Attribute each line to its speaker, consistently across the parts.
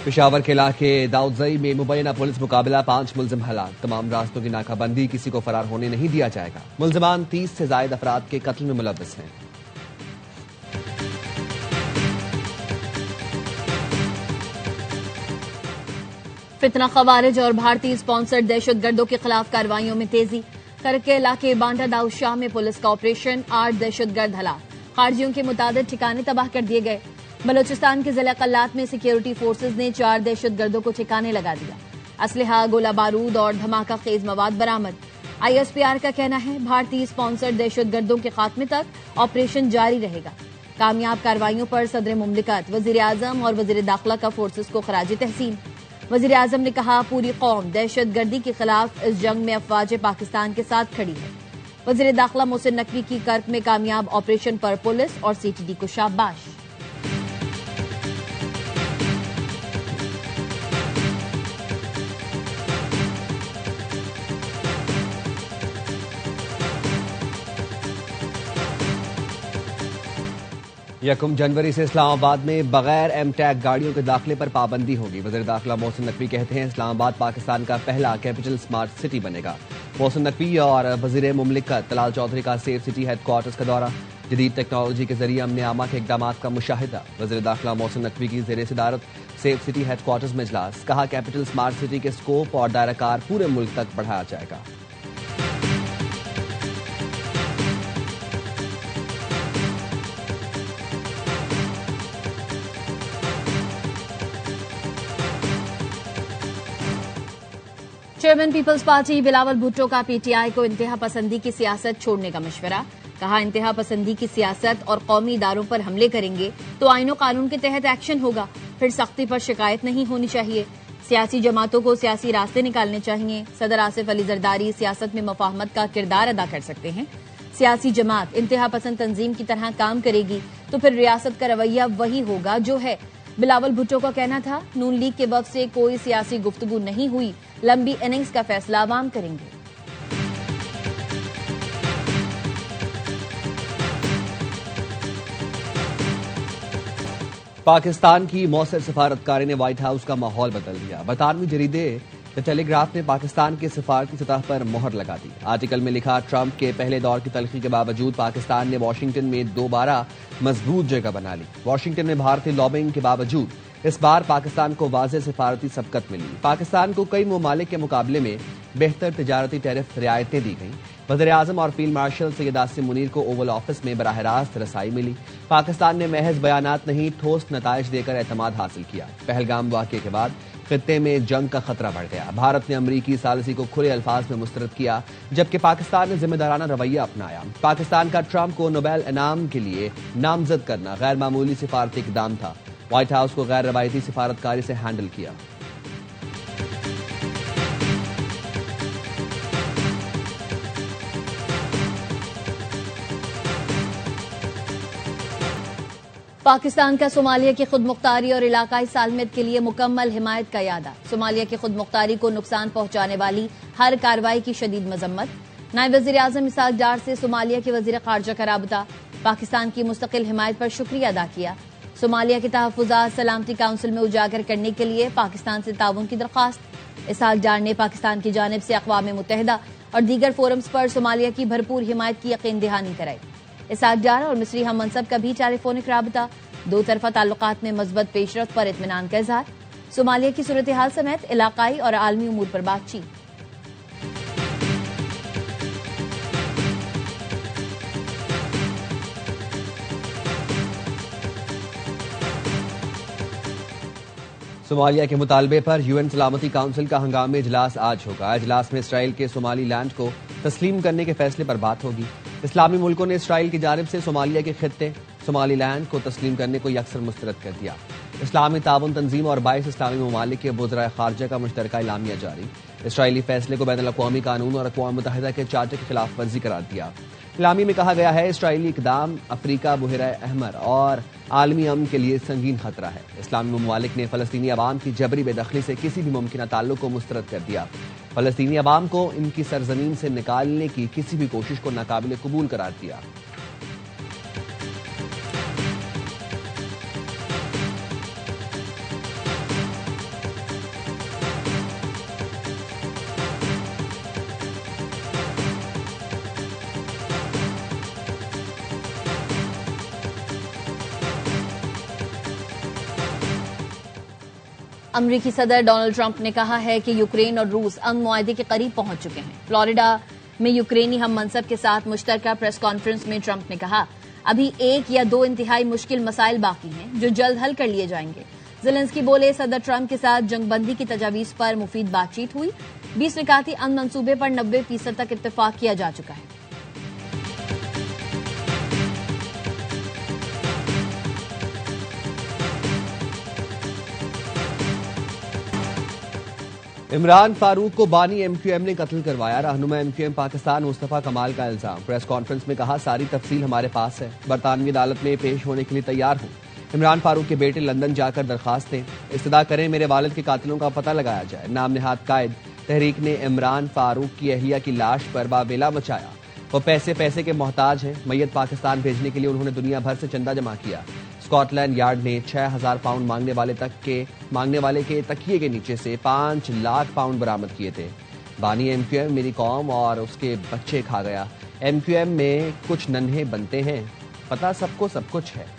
Speaker 1: पेशावर के इलाके दाऊदजई में मुबैना पुलिस मुकाबला, 5 मुलजिम हलाक। तमाम रास्तों की नाकाबंदी, किसी को फरार होने नहीं दिया जाएगा। मुलजिमान 30 से जायद अफराद के कत्ल में मुलव्वस हैं।
Speaker 2: फितना खवारिज और भारतीय स्पॉन्सर्ड दहशतगर्दों के खिलाफ कार्रवाइयों में तेजी। करके इलाके बांडा दाऊद शाह में पुलिस का ऑपरेशन, 8 दहशतगर्द हलाक। खारजियों के मुताबिक ठिकाने तबाह कर दिए गए। बलोचिस्तान के जिला कल्लात में सिक्योरिटी फोर्सेज ने 4 दहशतगर्दों को ठिकाने लगा दिया। असलहा, गोला बारूद और धमाका खेज मवाद बरामद। ISPR का कहना है भारतीय स्पॉन्सर्ड दहशतगर्दों के खात्मे तक ऑपरेशन जारी रहेगा। कामयाब कार्रवाइयों पर सदर मुमलिकत, वजीर आजम और वजीर दाखिला का फोर्सेज को खराज तहसीन। वजीर आजम ने कहा, पूरी कौम दहशतगर्दी के खिलाफ इस जंग में अफवाज पाकिस्तान के साथ खड़ी है। वजीर दाखिला मोहसिन नकवी की कर्क में कामयाब ऑपरेशन पर पुलिस और CTD को शाबाश।
Speaker 1: यकम जनवरी से इस्लामाबाद में बगैर एमटैग गाड़ियों के दाखिले पर पाबंदी होगी। वज़ीर दाखिला मोहसिन नकवी कहते हैं, इस्लामाबाद पाकिस्तान का पहला कैपिटल स्मार्ट सिटी बनेगा। मोहसिन नकवी और वज़ीर मुमलिकत तलाल चौधरी का सेफ सिटी हेडक्वार्टर्स का दौरा। जदीद टेक्नोलॉजी के जरिए अमन आमा के इकदाम का मुशाहिदा। वज़ीर दाखिला मोहसिन नकवी की ज़ेर सदारत सेफ सिटी हेडक्वार्टर्स में इजलास। कहा, कैपिटल स्मार्ट सिटी के स्कोप और दायरा कार पूरे मुल्क तक बढ़ाया जाएगा।
Speaker 2: Chairman people's party Bilawal Bhutto का PTI को इंतहा पसंदी की सियासत छोड़ने का मशवरा। कहा, इंतहा पसंदी की सियासत और कौमी इदारों पर हमले करेंगे तो आईन और कानून के तहत एक्शन होगा। फिर सख्ती पर शिकायत नहीं होनी चाहिए। सियासी जमातों को सियासी रास्ते निकालने चाहिए। सदर आसिफ अली जरदारी सियासत में मुफाहमत का किरदार अदा कर सकते हैं। सियासी जमात इंतहा पसंद तंजीम की तरह काम करेगी तो फिर रियासत का रवैया वही होगा जो है। बिलावल भुट्टो का कहना था, नून लीग के वक्त से कोई सियासी गुफ्तगू नहीं हुई, लंबी इनिंग्स का फैसला अवाम करेंगे।
Speaker 1: पाकिस्तान की मौसर सफारतकारी ने व्हाइट हाउस का माहौल बदल दिया। बरतानवी जरीदे द टेलीग्राफ ने पाकिस्तान के सफारती सतह पर मोहर लगा दी। आर्टिकल में लिखा, ट्रंप के पहले दौर की तलखी के बावजूद पाकिस्तान ने वाशिंगटन में दोबारा मजबूत जगह बना ली। वाशिंगटन में भारतीय लॉबिंग के बावजूद इस बार पाकिस्तान को वाज़ेह सिफारती सबकत मिली। पाकिस्तान को कई ममालिक के मुकाबले में बेहतर तिजारती टैरिफ रियायतें दी गईं। वज़ीर आज़म और फील्ड मार्शल सैयद आसिम मुनीर को ओवल ऑफिस में बराह रास्त रसाई मिली। पाकिस्तान ने महज बयानात नहीं, ठोस नताइज देकर एतमाद हासिल किया। पहलगाम वाक़े के बाद खित्ते में जंग का खतरा बढ़ गया। भारत ने अमरीकी सालिसी को खुले अल्फाज में मुस्तरद किया, जबकि पाकिस्तान ने जिम्मेदाराना रवैया अपनाया। पाकिस्तान का ट्रंप को नोबेल इनाम के लिए नामजद करना गैर मामूली सिफारती इकदाम था। व्हाइट हाउस को गैर रवायती सिफारतकारी से हैंडल किया।
Speaker 2: पाकिस्तान का सोमालिया की खुद मुख्तारी और इलाकाई सालमियत के लिए मुकम्मल हिमायत का यादा। सोमालिया की खुद मुख्तारी को नुकसान पहुंचाने वाली हर कार्रवाई की शदीद मजम्मत। नायब वज़ीर आज़म इसाक डार से सोमालिया के वज़ीर खारजा का राबता। पाकिस्तान की मुस्तकिल हिमायत पर शुक्रिया अदा किया। सोमालिया के तहफ़्फ़ुज़ात सलामती काउंसिल में उजागर करने के लिए पाकिस्तान से ताउन की दरख्वास्त। इसाक डार ने पाकिस्तान की जानिब से अक़वाम मुत्तहिदा और दीगर फोरम्स पर सोमालिया की भरपूर हिमायत की यकीन दहानी कराई। इसाक डार और मिस्री हम मनसब का भी टेलीफोनिक राबता। दो तरफा ताल्लुकात में मज़बूत पेशरफ्त पर इत्मीनान का इज़हार। सोमालिया की सूरत हाल समेत इलाकाई और आलमी उमूर पर बातचीत।
Speaker 1: सोमालिया के मुतालबे पर UN सलामती काउंसिल का हंगामी इजलास आज होगा। इजलास में इसराइल के सोमाली लैंड को तस्लीम करने के फैसले पर बात होगी। इस्लामी मुल्कों ने इसराइल की जानिब से सोमालिया के खित्ते सोमाली लैंड को तस्लीम करने को यकसर मुस्तरद कर दिया। इस्लामी ताउन तंजीम और 22 इस्लामी ममालिक के वज़राए खारजा का मुश्तरका इलामिया जारी। इसराइली फैसले को बैनुल अक़वामी कानून और अक़वाम मुत्तहिदा के चार्टर की खिलाफ वर्जी करार दिया। इलामी में कहा गया है, इसराइली इक़दाम अफ्रीका, बुहरा अहमर और आलमी अमन के लिए संगीन खतरा है। इस्लामी ममालिक ने फ़लस्तीनी अवाम की जबरी बेदखली से किसी भी मुमकिन ताल्लुक को मुस्तरद कर दिया। फ़लस्तीनी अवाम को इनकी सरजमीन से निकालने की किसी भी कोशिश को नाकाबिल कबूल करार दिया।
Speaker 2: अमरीकी सदर डोनाल्ड ट्रंप ने कहा है कि यूक्रेन और रूस अमन मुआहदे के करीब पहुंच चुके हैं। फ्लोरिडा में यूक्रेनी हम मनसब के साथ मुश्तरका प्रेस कॉन्फ्रेंस में ट्रंप ने कहा, अभी 1 या 2 इंतहाई मुश्किल मसाइल बाकी हैं जो जल्द हल कर लिए जाएंगे। ज़ेलेंस्की बोले, सदर ट्रंप के साथ जंगबंदी की तजावीज पर मुफीद बातचीत हुई। 20 निकाती अमन मंसूबे पर 90% तक इत्तेफाक किया जा चुका है।
Speaker 1: इमरान फारूक को बानी एमक्यूएम ने कत्ल करवाया, रहनुमा एमक्यूएम पाकिस्तान मुस्तफा कमाल का इल्जाम। प्रेस कॉन्फ्रेंस में कहा, सारी तफसील हमारे पास है, बरतानवी अदालत में पेश होने के लिए तैयार हूं। इमरान फारूक के बेटे लंदन जाकर दरखास्त दें, इस्तदा करें मेरे वालिद के कातिलों का पता लगाया जाए। नाम निहाद कायद तहरीक ने इमरान फारूक की अहलिया की लाश पर बावेला मचाया। वो पैसे के मोहताज हैं। मैयत पाकिस्तान भेजने के लिए उन्होंने दुनिया भर से चंदा जमा किया। स्कॉटलैंड यार्ड ने 6,000 पाउंड मांगने वाले के तकिए के नीचे से 5 लाख पाउंड बरामद किए थे। बानी एमक्यूएम मेरी कौम और उसके बच्चे खा गया। एमक्यूएम में कुछ नन्हे बनते हैं, पता सबको सब कुछ है।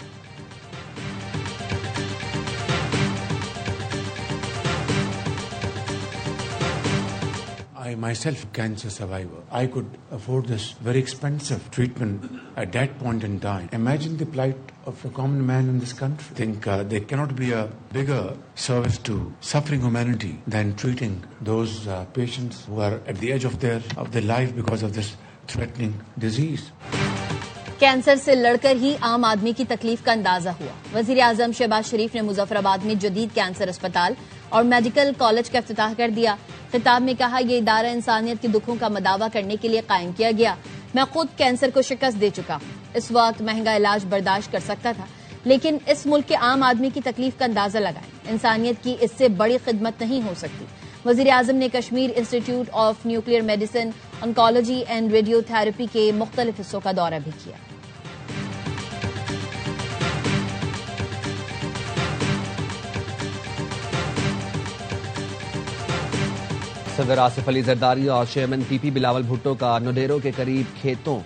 Speaker 3: I myself cancer survivor. I could afford this very expensive treatment at that point in time. Imagine the plight of a common man in this country. I think there cannot be a bigger service to suffering humanity than treating those patients who are at the edge of their life because of this threatening disease.
Speaker 2: Cancer से लड़कर ही आम आदमी की तकलीफ का अंदाजा हुआ। वजीर आजम शहबाज शरीफ ने मुजफ्फराबाद में जदीद कैंसर अस्पताल और मेडिकल कॉलेज का इफ्तिताह कर दिया। खिताब में कहा, यह इदारा इंसानियत के दुखों का मदावा करने के लिए कायम किया गया। मैं खुद कैंसर को शिकस्त दे चुका हूं। इस वक्त महंगा इलाज बर्दाश्त कर सकता था, लेकिन इस मुल्क के आम आदमी की तकलीफ का अंदाजा लगाएं। इंसानियत की इससे बड़ी खिदमत नहीं हो सकती। वजीर आजम ने Kashmir institute of nuclear medicine, oncology and radiotherapy के मुख्तलिफ हिस्सों का दौरा भी किया।
Speaker 1: सदर आसिफ अली जरदारी और चेयरमैन पीपी बिलावल भुट्टो का नोडेरो के करीब खेतों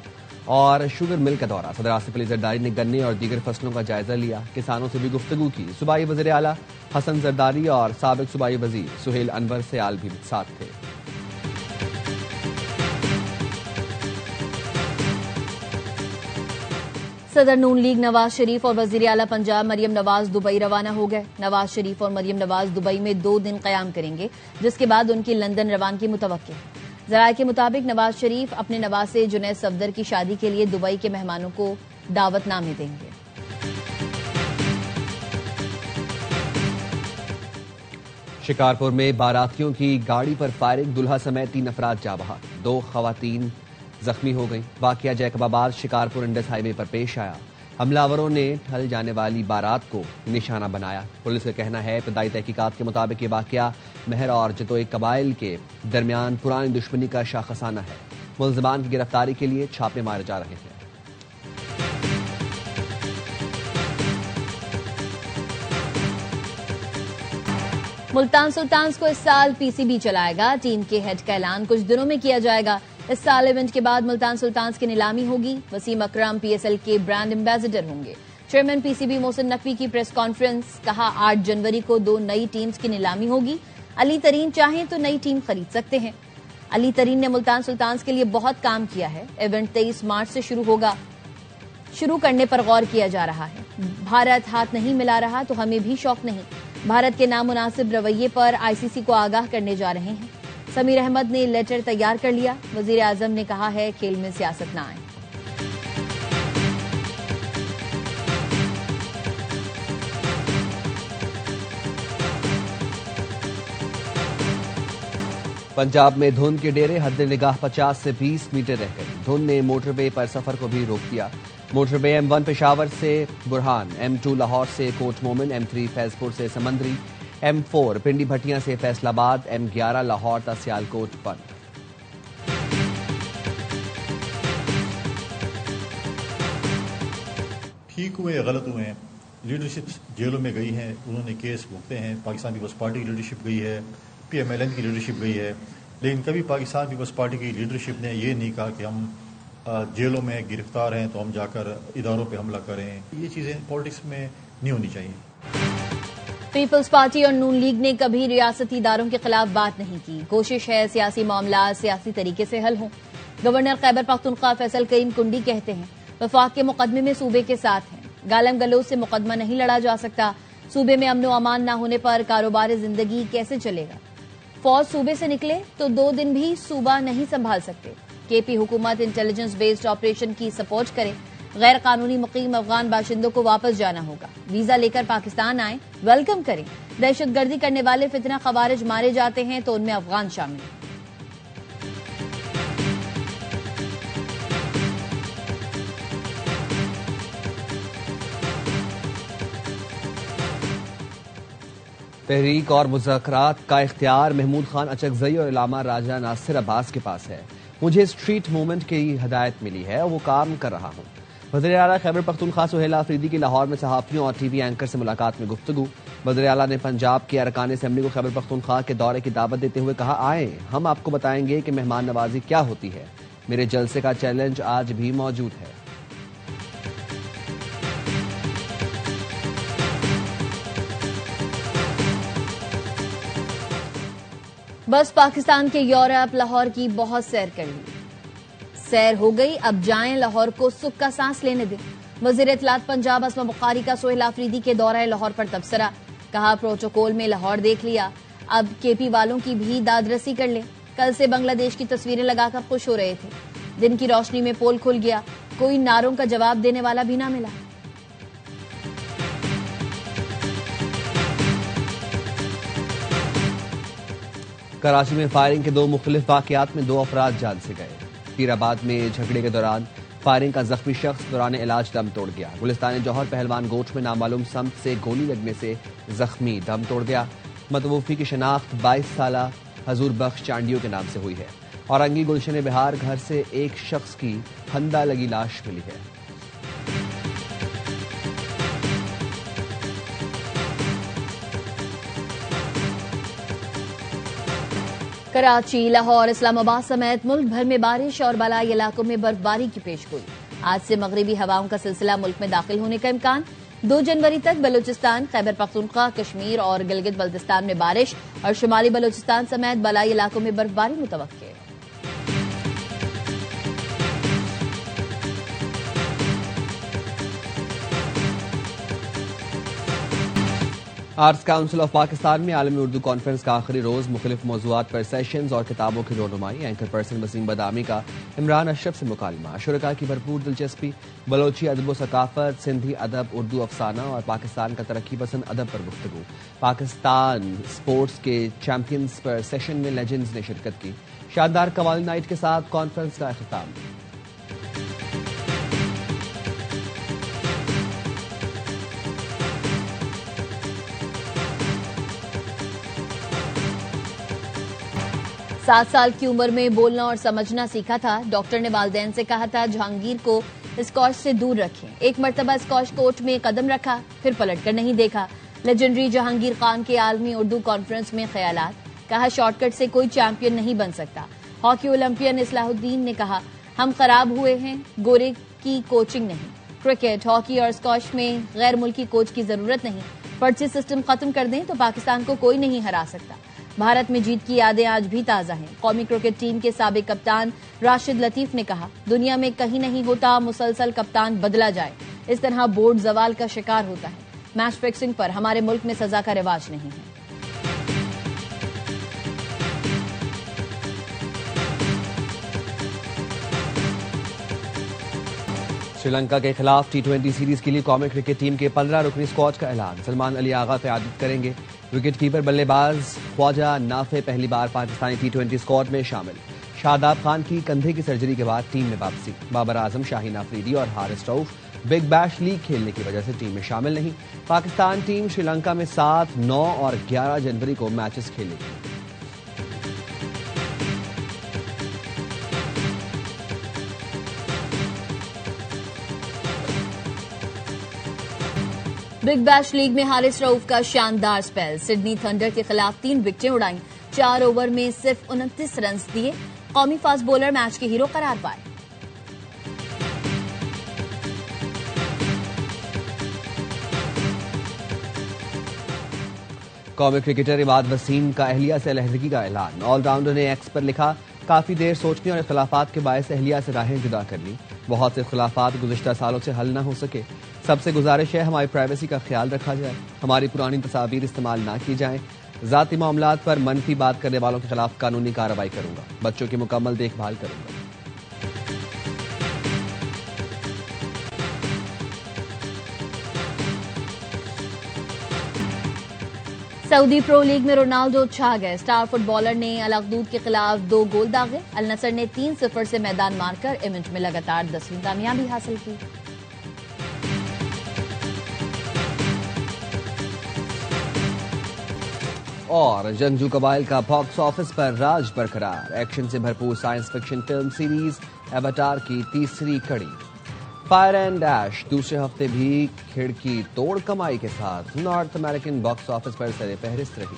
Speaker 1: और शुगर मिल का दौरा। सदर आसिफ अली जरदारी ने गन्ने और दीगर फसलों का जायजा लिया, किसानों से भी गुफ्तगू की। सूबाई वज़ीर आला हसन जरदारी और साबिक सूबाई वजीर सुहेल अनवर सयाल भी साथ थे।
Speaker 2: सदर नून लीग नवाज शरीफ और वजीर आला पंजाब मरियम नवाज दुबई रवाना हो गए। नवाज शरीफ और मरियम नवाज दुबई में 2 दिन कयाम करेंगे, जिसके बाद उनकी लंदन रवानगी मुतवक्किल है। जराये के मुताबिक नवाज शरीफ अपने नवासे जुनैद सफदर की शादी के लिए दुबई के मेहमानों को दावतनामे देंगे।
Speaker 1: शिकारपुर में बारातियों की गाड़ी पर फायरिंग, दुल्हा समेत 3 अफराद जा बहा, 2 खवातीन जख्मी हो गई। वाकया जैकबाबाद शिकारपुर इंडस हाईवे पर पेश आया। हमलावरों ने ढल जाने वाली बारात को निशाना बनाया। पुलिस का कहना है, इब्तदाई तहकीकात के मुताबिक ये वाकया महर और जतोई कबाइल के दरमियान पुरानी दुश्मनी का शाखसाना है। मुलजिमान की गिरफ्तारी के लिए छापे मारे जा रहे हैं।
Speaker 2: मुल्तान सुल्तान्स को इस साल पीसीबी चलाएगा। टीम के हेड का ऐलान कुछ दिनों में किया जाएगा। इस साल इवेंट के बाद मुल्तान सुल्तान्स की नीलामी होगी। वसीम अकरम पीएसएल के ब्रांड एम्बेसडर होंगे। चेयरमैन पीसीबी मोहसिन नकवी की प्रेस कॉन्फ्रेंस, कहा 8 जनवरी को 2 नई टीम्स की नीलामी होगी। अली तरीन चाहें तो नई टीम खरीद सकते हैं। अली तरीन ने मुल्तान सुल्तान्स के लिए बहुत काम किया है। इवेंट 23 मार्च से शुरू होगा। शुरू करने पर गौर किया जा रहा है। भारत हाथ नहीं मिला रहा तो हमें भी शौक नहीं। भारत के नामुनासिब रवैये पर आईसीसी को आगाह करने जा रहे हैं। समीर अहमद ने लेटर तैयार कर लिया। वजीर आजम ने कहा है, खेल में सियासत ना आए।
Speaker 1: पंजाब में धुंध के डेरे, हद निगाह 50 से 20 मीटर रह गई। धुंध ने मोटरवे पर सफर को भी रोक दिया। मोटरवे M1 पेशावर से बुरहान, M2 लाहौर से कोट मोमिन, M3 फैजपुर से समंदरी, M4 पिंडी भटियां से फैसलाबाद, M11 लाहौर तक सियालकोट बंद।
Speaker 4: ठीक हुए या गलत हुए हैं, लीडरशिप जेलों में गई हैं, उन्होंने केस भुगते हैं। पाकिस्तान पीपल्स पार्टी की लीडरशिप गई है, PMLN की लीडरशिप गई है, लेकिन कभी पाकिस्तान पीपल्स पार्टी की लीडरशिप ने ये नहीं कहा कि हम जेलों में गिरफ्तार हैं तो हम जाकर इदारों पे हमला करें। ये चीज़ें पॉलिटिक्स में नहीं होनी चाहिए।
Speaker 2: पीपल्स पार्टी और नून लीग ने कभी रियासती इदारों के खिलाफ बात नहीं की। कोशिश है सियासी मामला सियासी तरीके से हल हों। गवर्नर खैबर पख्तूनख्वा फैसल करीम कुंडी कहते हैं वफाक के मुकदमे में सूबे के साथ हैं। गालम गलोच से मुकदमा नहीं लड़ा जा सकता। सूबे में अमनो अमान न होने पर कारोबार जिंदगी कैसे चलेगा। फौज सूबे से निकले तो 2 दिन भी सूबा नहीं संभाल सकते। केपी हुकूमत इंटेलिजेंस बेस्ड ऑपरेशन की सपोर्ट करे। गैर कानूनी मुकीम अफगान बाशिंदों को वापस जाना होगा। वीजा लेकर पाकिस्तान आए, वेलकम करें। दहशतगर्दी करने वाले फितना खवारिज मारे जाते हैं तो उनमें अफगान शामिल हैं।
Speaker 1: तहरीक और मुज़ाकरात का इख्तियार महमूद खान अचकजई और इलामा राजा नासिर अब्बास के पास है। मुझे स्ट्रीट मूवमेंट की हिदायत मिली है और वो काम कर रहा हूँ। वज़ीर आला खैबर पख्तूनख्वा सुहेल आफरीदी की लाहौर में सहाफ़ियों और टीवी एंकर से मुलाकात में गुफ्तगू। वज़ीर आला ने पंजाब के अरकान असेंबली को खैबर पख्तूनख्वा के दौरे की दावत देते हुए कहा, आए हम आपको बताएंगे कि मेहमान नवाजी क्या होती है। मेरे जलसे का चैलेंज आज भी मौजूद है।
Speaker 2: बस पाकिस्तान के यूरोप लाहौर की बहुत सैर कर ली। सैर हो गई, अब जाएं लाहौर को सुख का सांस लेने दें। वज़ीर इत्तलात पंजाब अस्मा बुखारी का सुहेल आफरीदी के दौरा लाहौर पर तबसरा। कहा प्रोटोकॉल में लाहौर देख लिया, अब केपी वालों की भी दादरसी कर लें। कल से बांग्लादेश की तस्वीरें लगाकर खुश हो रहे थे। दिन की रोशनी में पोल खुल गया, कोई नारों का जवाब देने वाला भी ना मिला।
Speaker 1: कराची में फायरिंग के 2 मुख्तलिफ वाकयात में 2 अफराद जान से गए। पीराबाद में झगड़े के दौरान फायरिंग का जख्मी शख्स दौरान इलाज दम तोड़ गया। गुलिस्तान जौहर पहलवान गोठ में नामालूम समत से गोली लगने से जख्मी दम तोड़ गया। मतवूफी की शनाख्त 22 साला हजूर बख्श चांडियों के नाम से हुई है। औरंगी गुलशन बिहार घर से एक शख्स की फंदा लगी लाश मिली है।
Speaker 2: कराची, लाहौर, इस्लामाबाद समेत मुल्क भर में बारिश और बलाई इलाकों में बर्फबारी की पेशगोई। आज से मगरिबी हवाओं का सिलसिला मुल्क में दाखिल होने का इम्कान। 2 जनवरी तक बलूचिस्तान, खैबर पख्तूनख्वा, कश्मीर और गिलगित बल्तिस्तान में बारिश और शुमाली बलूचिस्तान समेत बलाई इलाकों में बर्फबारी मुतवक्किल है।
Speaker 1: आर्ट्स काउंसिल ऑफ पाकिस्तान में आलमी उर्दू कॉन्फ्रेंस का आखिरी रोज मुख्तलिफ मौज़ूआत पर सेशंस और किताबों की रोनुमाई। एंकर पर्सन वसीम बदामी का इमरान अशरफ से मुकालमा। शुरका की भरपूर दिलचस्पी। बलोची अदब व सकाफत, सिंधी अदब, उर्दू अफसाना और पाकिस्तान का तरक्की पसंद अदब पर गुफ्तगू। पाकिस्तान स्पोर्ट्स के चैंपियंस पर सेशन में लेजेंड्स ने शिरकत की। शानदार कवाली नाइट के साथ कॉन्फ्रेंस का अख्ताम।
Speaker 2: सात साल की उम्र में बोलना और समझना सीखा था। डॉक्टर ने वालिदैन से कहा था जहांगीर को स्कॉच से दूर रखें। एक मरतबा स्कॉच कोर्ट में कदम रखा, फिर पलट कर नहीं देखा। लेजेंडरी जहांगीर खान के आलमी उर्दू कॉन्फ्रेंस में ख्यालात। कहा शॉर्टकट से कोई चैंपियन नहीं बन सकता। हॉकी ओलंपियन इस्लाहुद्दीन ने कहा हम खराब हुए हैं, गोरे की कोचिंग नहीं। क्रिकेट, हॉकी और स्कॉच में गैर मुल्की कोच की जरूरत नहीं। पर्ची सिस्टम खत्म कर दें तो पाकिस्तान को कोई नहीं हरा सकता। भारत में जीत की यादें आज भी ताजा हैं। कौमी क्रिकेट टीम के साबिक कप्तान राशिद लतीफ ने कहा दुनिया में कहीं नहीं होता मुसलसल कप्तान बदला जाए, इस तरह बोर्ड जवाल का शिकार होता है। मैच फिक्सिंग पर हमारे मुल्क में सजा का रिवाज नहीं है।
Speaker 1: श्रीलंका के खिलाफ T20 सीरीज के लिए कौमी क्रिकेट टीम के 15 रुकनी स्क्वाड का ऐलान। सलमान अली आगा क़यादत करेंगे। विकेट कीपर बल्लेबाज ख्वाजा नाफे पहली बार पाकिस्तानी T20 स्क्वाड में शामिल। शादाब खान की कंधे की सर्जरी के बाद टीम में वापसी। बाबर आजम, शाहीन आफरीदी और Haris Rauf big bash league खेलने की वजह से टीम में शामिल नहीं। पाकिस्तान टीम श्रीलंका में 7, 9 और 11 जनवरी को मैचेस खेलेगी।
Speaker 2: बिग बैश लीग में हारिस रऊफ का शानदार स्पेल। सिडनी थंडर के खिलाफ 3 विकेटें उड़ाई। 4 ओवर में सिर्फ 29 रन दिए। कौमी फास्ट बॉलर मैच के हीरो करार पाए।
Speaker 1: कौमी क्रिकेटर इमाद वसीम का अहलिया से अलहदगी का ऐलान। ऑलराउंडर ने एक्स पर लिखा, काफी देर सोचने और इख्तिलाफात के बायस अहलिया से राहें जुदा कर ली। बहुत से इख्तिलाफात गुज़िश्ता सालों से हल न हो सके। सबसे गुजारिश है हमारी प्राइवेसी का ख्याल रखा जाए, हमारी पुरानी तस्वीर इस्तेमाल ना की जाएं। जाती मामलात पर मनफी बात करने वालों के खिलाफ कानूनी कार्रवाई करूंगा। बच्चों की मुकम्मल देखभाल करूंगा।
Speaker 2: सऊदी प्रो लीग में रोनाल्डो छा गए। स्टार फुटबॉलर ने अल अक़दूद के खिलाफ 2 गोल दागे। अल नसर ने 3-0 से मैदान मारकर इवेंट में लगातार 10वीं कामयाबी हासिल की।
Speaker 1: और जंगजू कबाइल का बॉक्स ऑफिस पर राज बरकरार। एक्शन से भरपूर science fiction film series Avatar की तीसरी कड़ी फायर एंड डैश दूसरे हफ्ते भी खिड़की तोड़ कमाई के साथ नॉर्थ अमेरिकन बॉक्स ऑफिस पर सरे फहरिस्त रही।